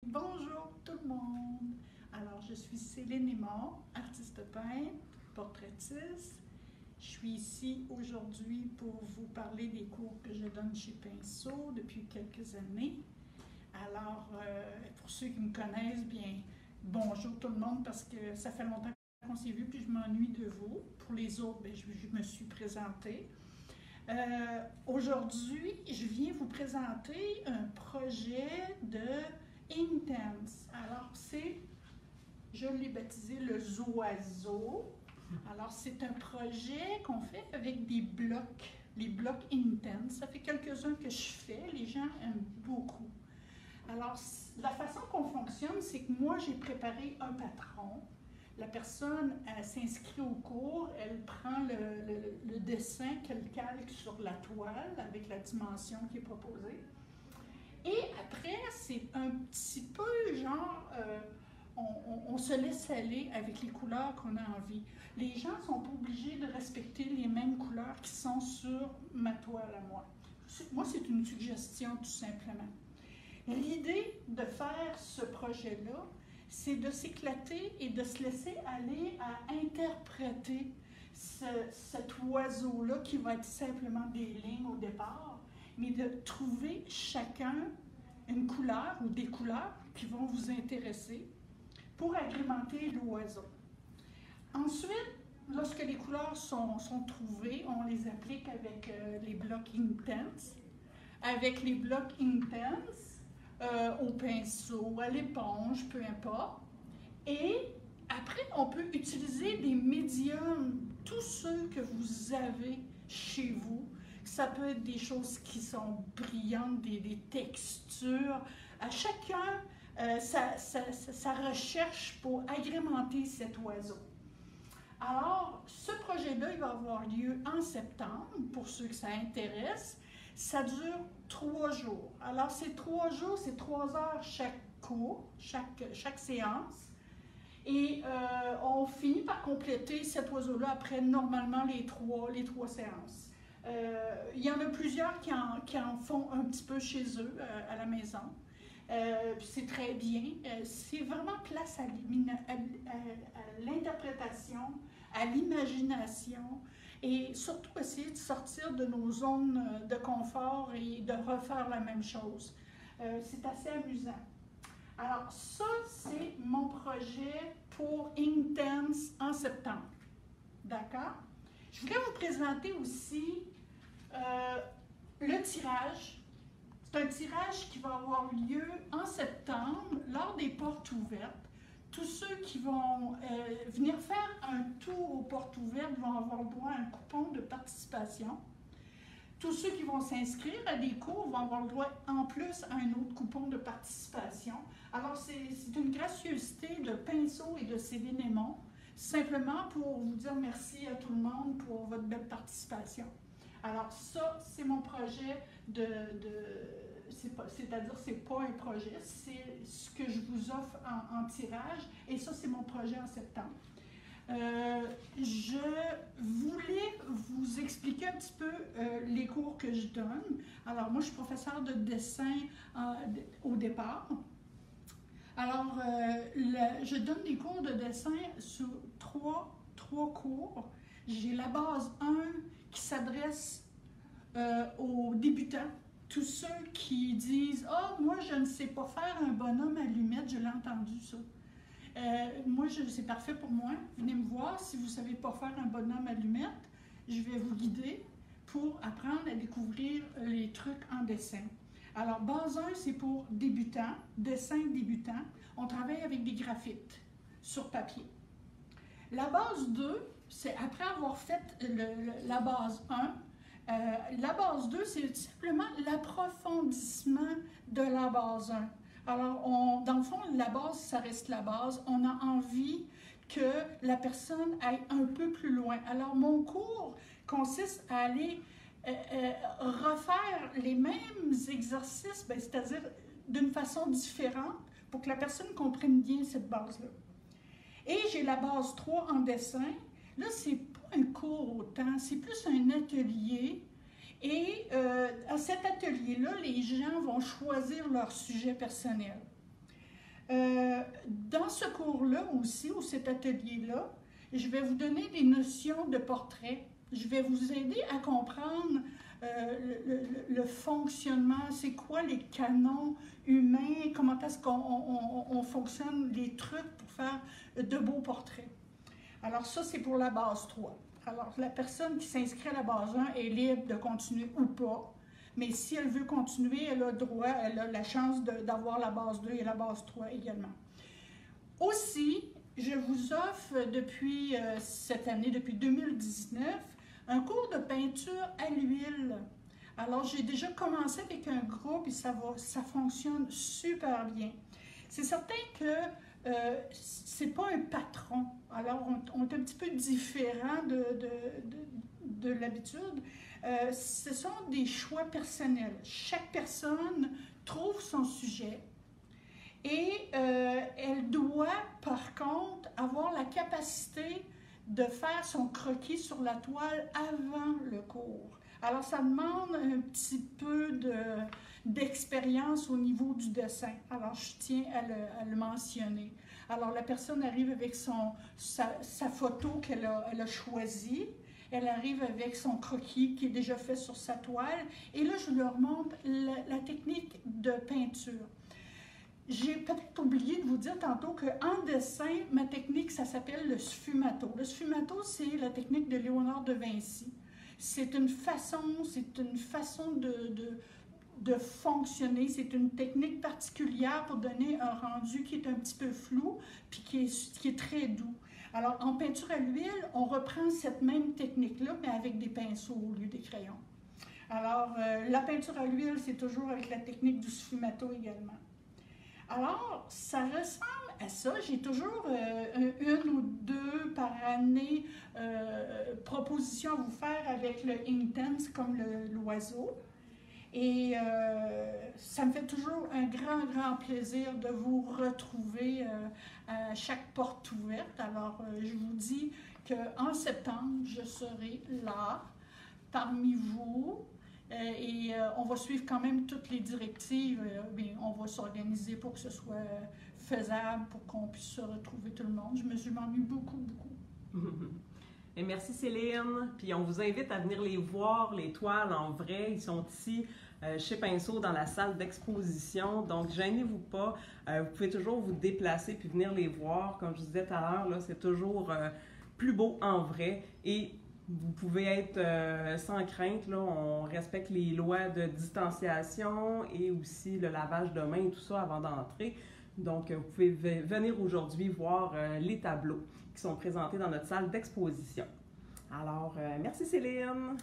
Bonjour tout le monde! Alors, je suis Céline Aymon, artiste peintre, portraitiste. Je suis ici aujourd'hui pour vous parler des cours que je donne chez Pinceau depuis quelques années. Alors, pour ceux qui me connaissent, bien, bonjour tout le monde parce que ça fait longtemps qu'on s'est vu puis je m'ennuie de vous. Pour les autres, bien, je me suis présentée. Aujourd'hui, je viens vous présenter un projet de Inktense. Alors, je l'ai baptisé le Zoiseau. Alors, c'est un projet qu'on fait avec des blocs, les blocs Inktense. Ça fait quelques-uns que je fais, les gens aiment beaucoup. Alors, la façon qu'on fonctionne, c'est que moi, j'ai préparé un patron. La personne s'inscrit au cours, elle prend le dessin qu'elle calque sur la toile avec la dimension qui est proposée. Et après, c'est un petit peu genre, on se laisse aller avec les couleurs qu'on a envie. Les gens ne sont pas obligés de respecter les mêmes couleurs qui sont sur ma toile à moi. Moi, c'est une suggestion tout simplement. L'idée de faire ce projet-là, c'est de s'éclater et de se laisser aller à interpréter cet oiseau-là qui va être simplement des lignes au départ, mais de trouver chacun une couleur ou des couleurs qui vont vous intéresser pour agrémenter l'oiseau. Ensuite, lorsque les couleurs sont trouvées, on les applique avec les blocs Inktense. Avec les blocs Inktense, au pinceau, à l'éponge, peu importe. Et après, on peut utiliser des médiums, tous ceux que vous avez chez vous. Ça peut être des choses qui sont brillantes, des textures. À chacun, sa recherche pour agrémenter cet oiseau. Alors, ce projet-là, il va avoir lieu en septembre, pour ceux que ça intéresse. Ça dure 3 jours. Alors, ces 3 jours, c'est 3 heures chaque cours, chaque séance. Et on finit par compléter cet oiseau-là après, normalement, les trois séances. Il y en a plusieurs qui en font un petit peu chez eux, à la maison. C'est très bien. C'est vraiment place à l'interprétation, à l'imagination et surtout essayer de sortir de nos zones de confort et de refaire la même chose. C'est assez amusant. Alors ça, c'est mon projet pour Inktense en septembre. D'accord? Je voulais vous présenter aussi le tirage. C'est un tirage qui va avoir lieu en septembre lors des portes ouvertes. Tous ceux qui vont venir faire un tour aux portes ouvertes vont avoir le droit à un coupon de participation. Tous ceux qui vont s'inscrire à des cours vont avoir le droit en plus à un autre coupon de participation. Alors, c'est une gracieuseté de Pinceau et de Céline Aymon, simplement pour vous dire merci à tout le monde pour votre belle participation. Alors, ça, c'est mon projet c'est-à-dire c'est pas un projet, c'est ce que je vous offre en tirage, et ça, c'est mon projet en septembre. Je voulais vous expliquer un petit peu les cours que je donne. Alors, moi, je suis professeure de dessin au départ. Alors, je donne des cours de dessin sur trois cours. J'ai la base 1 qui s'adresse aux débutants. Tous ceux qui disent « Ah, moi, je ne sais pas faire un bonhomme allumette », je l'ai entendu ça. Moi, c'est parfait pour moi. Venez me voir si vous ne savez pas faire un bonhomme allumette. Je vais vous guider pour apprendre à découvrir les trucs en dessin. Alors, base 1, c'est pour débutants, dessin débutant. On travaille avec des graphites sur papier. La base 2, c'est après avoir fait la base 1, la base 2, c'est simplement l'approfondissement de la base 1. Alors, dans le fond, la base, ça reste la base. On a envie que la personne aille un peu plus loin. Alors, mon cours consiste à aller refaire les mêmes exercices, c'est-à-dire d'une façon différente pour que la personne comprenne bien cette base-là. Et j'ai la base 3 en dessin. Là, c'est pas un cours autant, c'est plus un atelier. Et à cet atelier-là, les gens vont choisir leur sujet personnel. Dans ce cours-là aussi, ou cet atelier-là, je vais vous donner des notions de portrait. Je vais vous aider à comprendre le fonctionnement, c'est quoi les canons humains, comment est-ce qu'on fonctionne, les trucs pour faire de beaux portraits. Alors ça, c'est pour la base 3. Alors la personne qui s'inscrit à la base 1 est libre de continuer ou pas. Mais si elle veut continuer, elle a droit, elle a la chance d'avoir la base 2 et la base 3 également. Aussi, je vous offre depuis cette année, depuis 2019, un cours de peinture à l'huile. Alors, j'ai déjà commencé avec un groupe et ça fonctionne super bien. C'est certain que c'est pas un patron. Alors, on est un petit peu différent de l'habitude. Ce sont des choix personnels. Chaque personne trouve son sujet et elle doit, par contre, avoir la capacité de faire son croquis sur la toile avant le cours. Alors, ça demande un petit peu d'expérience au niveau du dessin. Alors, je tiens à le mentionner. Alors, la personne arrive avec sa photo qu'elle a choisie. Elle arrive avec son croquis qui est déjà fait sur sa toile. Et là, je leur montre la technique de peinture. J'ai peut-être oublié de vous dire tantôt qu'en dessin, ma technique, ça s'appelle le sfumato. Le sfumato, c'est la technique de Léonard de Vinci. C'est une façon de fonctionner. C'est une technique particulière pour donner un rendu qui est un petit peu flou, puis qui est très doux. Alors, en peinture à l'huile, on reprend cette même technique-là, mais avec des pinceaux au lieu des crayons. Alors, la peinture à l'huile, c'est toujours avec la technique du sfumato également. Alors, ça ressemble à ça. J'ai toujours une ou deux par année propositions à vous faire avec le Inktense, comme l'oiseau. Et ça me fait toujours un grand plaisir de vous retrouver à chaque porte ouverte. Alors, je vous dis qu'en septembre, je serai là, parmi vous. Et on va suivre quand même toutes les directives. Bien, on va s'organiser pour que ce soit faisable, pour qu'on puisse se retrouver tout le monde. Je m'ennuie beaucoup. Et merci Céline. Puis on vous invite à venir les voir, les toiles en vrai. Ils sont ici chez Pinceau dans la salle d'exposition. Donc, gênez-vous pas. Vous pouvez toujours vous déplacer puis venir les voir. Comme je vous disais tout à l'heure, c'est toujours plus beau en vrai. Et vous pouvez être sans crainte, là, on respecte les lois de distanciation et aussi le lavage de mains et tout ça avant d'entrer. Donc, vous pouvez venir aujourd'hui voir les tableaux qui sont présentés dans notre salle d'exposition. Alors, merci Céline!